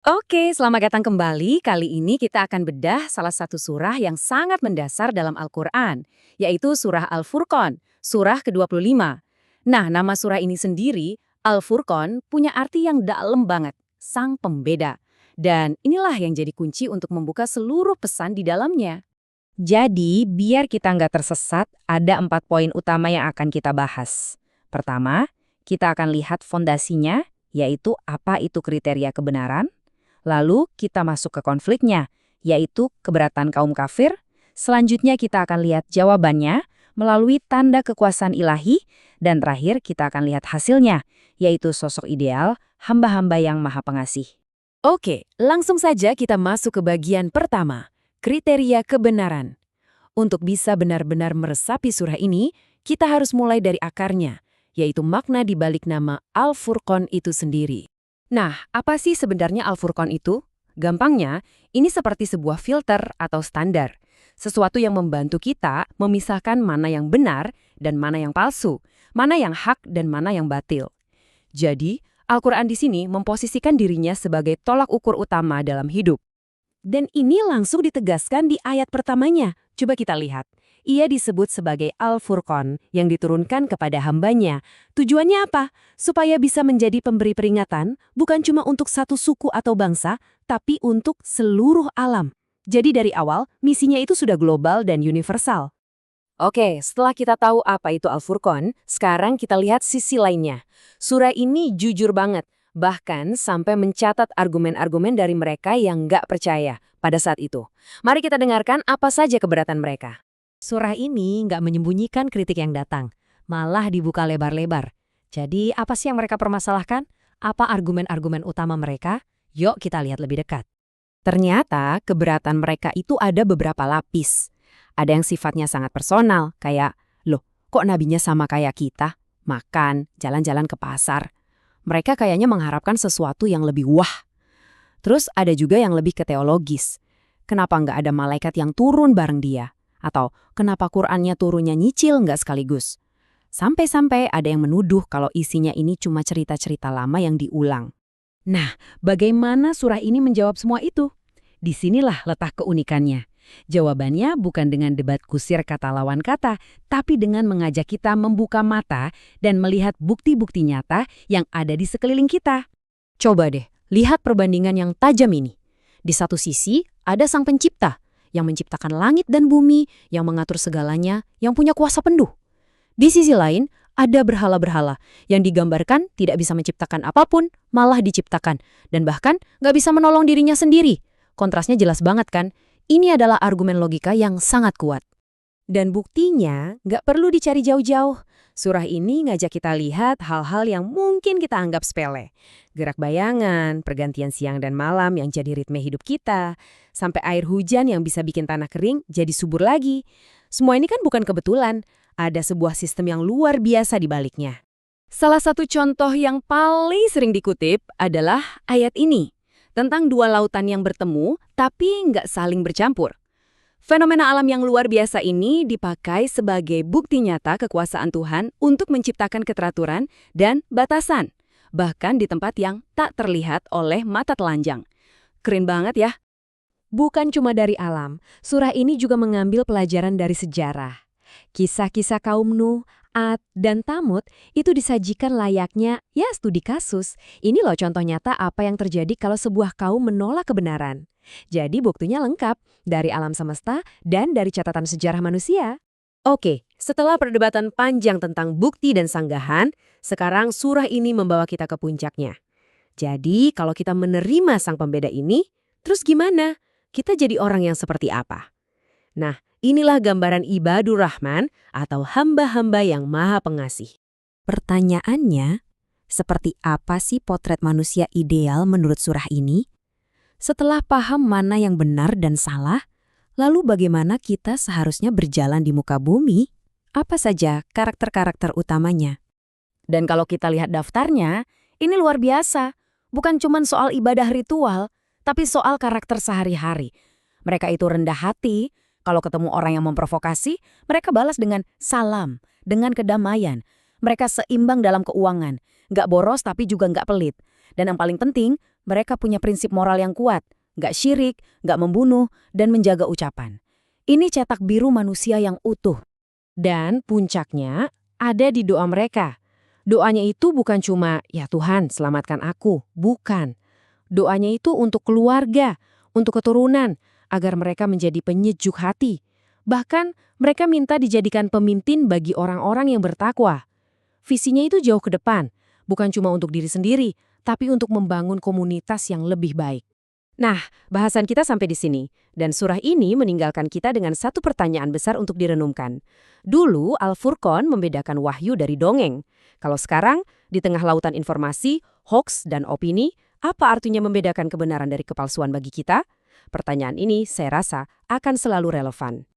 Oke, selamat datang kembali. Kali ini kita akan bedah salah satu surah yang sangat mendasar dalam Al-Quran, yaitu surah Al-Furqan, surah ke-25. Nah, nama surah ini sendiri, Al-Furqan, punya arti yang dalam banget, sang pembeda. Dan inilah yang jadi kunci untuk membuka seluruh pesan di dalamnya. Jadi, biar kita nggak tersesat, ada 4 poin utama yang akan kita bahas. Pertama, kita akan lihat fondasinya, yaitu apa itu kriteria kebenaran. Lalu, kita masuk ke konfliknya, yaitu keberatan kaum kafir. Selanjutnya, kita akan lihat jawabannya melalui tanda kekuasaan ilahi. Dan terakhir, kita akan lihat hasilnya, yaitu sosok ideal, hamba-hamba yang maha pengasih. Oke, langsung saja kita masuk ke bagian pertama, kriteria kebenaran. Untuk bisa benar-benar meresapi surah ini, kita harus mulai dari akarnya, yaitu makna di balik nama Al-Furqan itu sendiri. Nah, apa sih sebenarnya Al-Furqan itu? Gampangnya, ini seperti sebuah filter atau standar. Sesuatu yang membantu kita memisahkan mana yang benar dan mana yang palsu, mana yang hak dan mana yang batil. Jadi, Al-Quran di sini memposisikan dirinya sebagai tolak ukur utama dalam hidup. Dan ini langsung ditegaskan di ayat pertamanya. Coba kita lihat. Ia disebut sebagai Al-Furqan yang diturunkan kepada hambanya. Tujuannya apa? Supaya bisa menjadi pemberi peringatan, bukan cuma untuk satu suku atau bangsa, tapi untuk seluruh alam. Jadi dari awal, misinya itu sudah global dan universal. Oke, setelah kita tahu apa itu Al-Furqan, sekarang kita lihat sisi lainnya. Surah ini jujur banget, bahkan sampai mencatat argumen-argumen dari mereka yang nggak percaya pada saat itu. Mari kita dengarkan apa saja keberatan mereka. Surah ini nggak menyembunyikan kritik yang datang, malah dibuka lebar-lebar. Jadi apa sih yang mereka permasalahkan? Apa argumen-argumen utama mereka? Yuk kita lihat lebih dekat. Ternyata keberatan mereka itu ada beberapa lapis. Ada yang sifatnya sangat personal, kayak, loh, kok nabinya sama kayak kita? Makan, jalan-jalan ke pasar. Mereka kayaknya mengharapkan sesuatu yang lebih wah. Terus ada juga yang lebih ke teologis. Kenapa nggak ada malaikat yang turun bareng dia? Atau kenapa Qur'annya turunnya nyicil nggak sekaligus? Sampai-sampai ada yang menuduh kalau isinya ini cuma cerita-cerita lama yang diulang. Nah, bagaimana surah ini menjawab semua itu? Disinilah letak keunikannya. Jawabannya bukan dengan debat kusir kata lawan kata, tapi dengan mengajak kita membuka mata dan melihat bukti-bukti nyata yang ada di sekeliling kita. Coba deh, lihat perbandingan yang tajam ini. Di satu sisi, ada Sang Pencipta, yang menciptakan langit dan bumi, yang mengatur segalanya, yang punya kuasa penuh. Di sisi lain, ada berhala-berhala yang digambarkan tidak bisa menciptakan apapun, malah diciptakan, dan bahkan nggak bisa menolong dirinya sendiri. Kontrasnya jelas banget kan? Ini adalah argumen logika yang sangat kuat. Dan buktinya nggak perlu dicari jauh-jauh. Surah ini ngajak kita lihat hal-hal yang mungkin kita anggap sepele. Gerak bayangan, pergantian siang dan malam yang jadi ritme hidup kita, sampai air hujan yang bisa bikin tanah kering jadi subur lagi. Semua ini kan bukan kebetulan, ada sebuah sistem yang luar biasa di baliknya. Salah satu contoh yang paling sering dikutip adalah ayat ini, tentang dua lautan yang bertemu tapi nggak saling bercampur. Fenomena alam yang luar biasa ini dipakai sebagai bukti nyata kekuasaan Tuhan untuk menciptakan keteraturan dan batasan, bahkan di tempat yang tak terlihat oleh mata telanjang. Keren banget ya? Bukan cuma dari alam, surah ini juga mengambil pelajaran dari sejarah. Kisah-kisah kaum Nuh, Ad, dan Tamud itu disajikan layaknya studi kasus. Ini loh contoh nyata apa yang terjadi kalau sebuah kaum menolak kebenaran. Jadi buktinya lengkap dari alam semesta dan dari catatan sejarah manusia. Oke, setelah perdebatan panjang tentang bukti dan sanggahan, sekarang surah ini membawa kita ke puncaknya. Jadi, kalau kita menerima sang pembeda ini, terus gimana? Kita jadi orang yang seperti apa? Nah, inilah gambaran ibadur rahman atau hamba-hamba yang maha pengasih. Pertanyaannya, seperti apa sih potret manusia ideal menurut surah ini? Setelah paham mana yang benar dan salah, lalu bagaimana kita seharusnya berjalan di muka bumi? Apa saja karakter-karakter utamanya? Dan kalau kita lihat daftarnya, ini luar biasa. Bukan cuma soal ibadah ritual, tapi soal karakter sehari-hari. Mereka itu rendah hati. Kalau ketemu orang yang memprovokasi, mereka balas dengan salam, dengan kedamaian. Mereka seimbang dalam keuangan. Nggak boros tapi juga nggak pelit. Dan yang paling penting, mereka punya prinsip moral yang kuat. Nggak syirik, nggak membunuh, dan menjaga ucapan. Ini cetak biru manusia yang utuh. Dan puncaknya ada di doa mereka. Doanya itu bukan cuma, ya Tuhan selamatkan aku. Bukan. Doanya itu untuk keluarga, untuk keturunan, agar mereka menjadi penyejuk hati. Bahkan mereka minta dijadikan pemimpin bagi orang-orang yang bertakwa. Visinya itu jauh ke depan, bukan cuma untuk diri sendiri, tapi untuk membangun komunitas yang lebih baik. Nah, bahasan kita sampai di sini. Dan surah ini meninggalkan kita dengan satu pertanyaan besar untuk direnungkan. Dulu, Al-Furqan membedakan wahyu dari dongeng. Kalau sekarang, di tengah lautan informasi, hoaks, dan opini, apa artinya membedakan kebenaran dari kepalsuan bagi kita? Pertanyaan ini, saya rasa, akan selalu relevan.